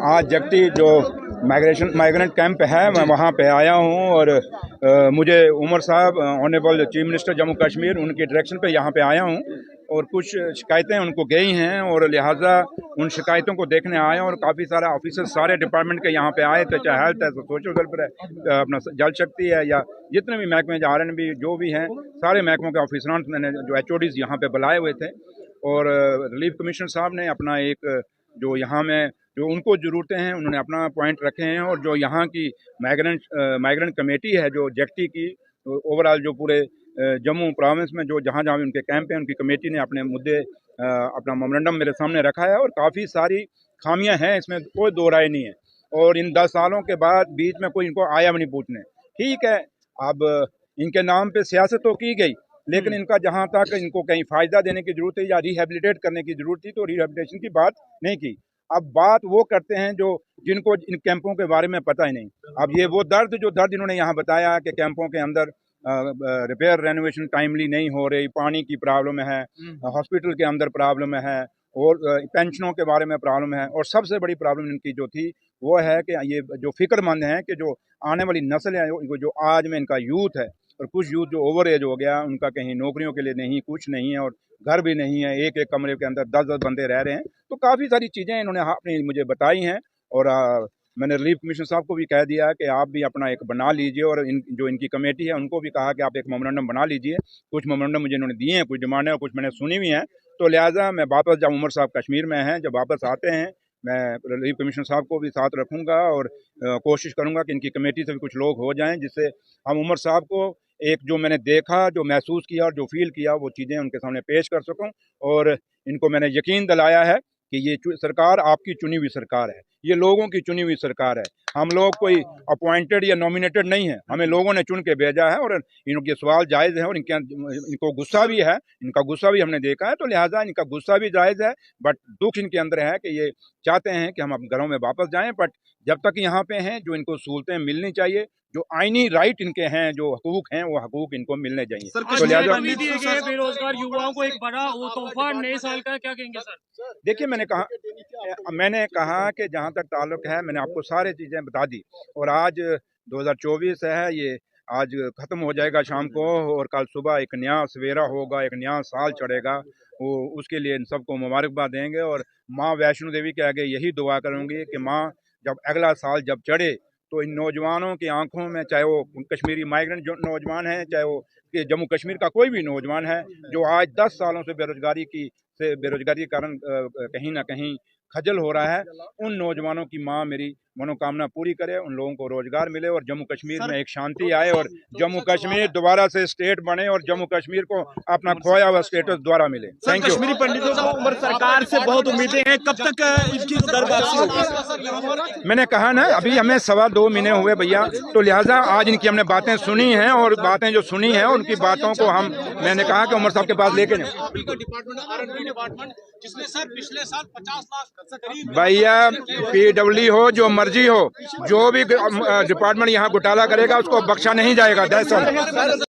आज जगती जो माइग्रेंट कैंप है मैं वहाँ पे आया हूँ और मुझे उमर साहब honourable chief minister Jammu Kashmir उनकी डायरेक्शन पे यहाँ पे आया हूँ और कुछ शिकायतें उनको गई हैं और लिहाजा उन शिकायतों को देखने आया और काफ़ी सारे ऑफिसर सारे डिपार्टमेंट के यहाँ पे आए थे, चाहे हेल्थ है, सोशल वेलफेयर है, अपना जल शक्ति है या जितने भी महकमे RNB जो भी हैं सारे महकमों के ऑफिसरान मैंने जो HODs यहाँ पे बुलाए हुए थे और रिलीफ कमिश्नर साहब ने अपना एक जो यहाँ में जो उनको ज़रूरतें हैं उन्होंने अपना पॉइंट रखे हैं और जो यहाँ की माइग्रेंट कमेटी है जो जगती की ओवरऑल जो पूरे जम्मू प्रोविंस में जो जहाँ जहाँ भी उनके कैंप हैं उनकी कमेटी ने अपने मुद्दे अपना मेमोरेंडम मेरे सामने रखा है और काफ़ी सारी खामियां हैं, इसमें कोई दो राय नहीं है। और इन 10 सालों के बाद बीच में कोई इनको आया भी नहीं पूछने। ठीक है, अब इनके नाम पे सियासत तो की गई लेकिन इनका जहाँ तक इनको कहीं फ़ायदा देने की ज़रूरत है या रिहेबिलिटेट करने की ज़रूरत थी तो रिहेबिलिटेशन की बात नहीं की। अब बात वो करते हैं जो जिनको इन कैंपों के बारे में पता ही नहीं। अब ये वो दर्द इन्होंने यहाँ बताया कि कैंपों के अंदर रिपेयर रेनोवेशन टाइमली नहीं हो रही, पानी की प्रॉब्लम है, हॉस्पिटल के अंदर प्रॉब्लम है और पेंशनों के बारे में प्रॉब्लम है और सबसे बड़ी प्रॉब्लम इनकी जो थी वो है कि ये जो फिक्रमंद हैं कि जो आने वाली नस्ल है जो आज में इनका यूथ है और कुछ यूथ जो ओवर एज हो गया उनका कहीं नौकरियों के लिए नहीं, कुछ नहीं है और घर भी नहीं है, एक कमरे के अंदर 10-10 बंदे रह रहे हैं। तो काफ़ी सारी चीज़ें इन्होंने अपनी मुझे बताई हैं और मैंने रिलीफ कमिश्नर साहब को भी कह दिया कि आप भी अपना एक बना लीजिए और जो इनकी कमेटी है उनको भी कहा कि आप एक मेमोरेंडम बना लीजिए। कुछ मेमोरेंडम मुझे इन्होंने दिए हैं, कुछ डिमांडें और कुछ मैंने सुनी हुई हैं। तो लिहाजा मैं वापस जब उमर साहब कश्मीर में हैं, जब वापस आते हैं मैं रिलीफ कमिश्नर साहब को भी साथ रखूँगा और कोशिश करूँगा कि इनकी कमेटी से भी कुछ लोग हो जाएँ जिससे हम उमर साहब को एक जो मैंने देखा, जो महसूस किया और जो फील किया वो चीज़ें उनके सामने पेश कर सकूं और इनको मैंने यकीन दिलाया है कि ये सरकार आपकी चुनी हुई सरकार है, ये लोगों की चुनी हुई सरकार है। हम लोग कोई अपॉइंटेड या नॉमिनेटेड नहीं है, हमें लोगों ने चुन के भेजा है और इनके सवाल जायज़ हैं और इनको गुस्सा भी है, इनका गुस्सा भी हमने देखा है तो लिहाजा इनका गुस्सा भी जायज़ है। बट दुख इनके अंदर है कि ये चाहते हैं कि हम अपने घरों में वापस जाएँ, बट जब तक यहाँ पे हैं जो इनको सहूलतें मिलनी चाहिए, जो आईनी राइट इनके हैं, जो हकूक हैं वो हकूक इनको मिलने चाहिए। तो लिहाजा बेरोजगार युवाओं को एक बड़ा तोहफा नए साल का, क्या कहेंगे सर? देखिए मैंने कहा कि जहाँ तक ताल्लुक है मैंने आपको सारी चीज़ें बता दी और आज 2024 है, ये आज ख़त्म हो जाएगा शाम को और कल सुबह एक नया सवेरा होगा, एक नया साल चढ़ेगा। वो उसके लिए इन सबको मुबारकबाद देंगे और माँ वैष्णो देवी के आगे यही दुआ करूँगी कि माँ जब अगला साल जब चढ़े तो इन नौजवानों की आंखों में, चाहे वो कश्मीरी माइग्रेंट जो नौजवान हैं, चाहे वो जम्मू कश्मीर का कोई भी नौजवान है जो आज 10 सालों से बेरोजगारी के कारण कहीं ना कहीं खजल हो रहा है, उन नौजवानों की माँ मेरी मनोकामना पूरी करे, उन लोगों को रोजगार मिले और जम्मू कश्मीर में एक शांति आए और जम्मू कश्मीर दोबारा से स्टेट बने और जम्मू कश्मीर को अपना खोया हुआ स्टेटस दोबारा मिले। Thank you. कश्मीरी पंडितों को उमर सरकार से बहुत उम्मीदें हैं, कब तक इसकी दरबासी होगी? मैंने कहा ना अभी हमें 2.25 महीने हुए भैया, तो लिहाजा आज इनकी हमने बातें सुनी हैं और बातें जो सुनी हैं उनकी बातों को मैंने कहा कि उमर साहब के पास लेके डिपार्टमेंट जिसने सर पिछले साल 50 लाख भैया PWD हो जो मर्जी हो, जो भी डिपार्टमेंट यहाँ घोटाला करेगा उसको बख्शा नहीं जाएगा।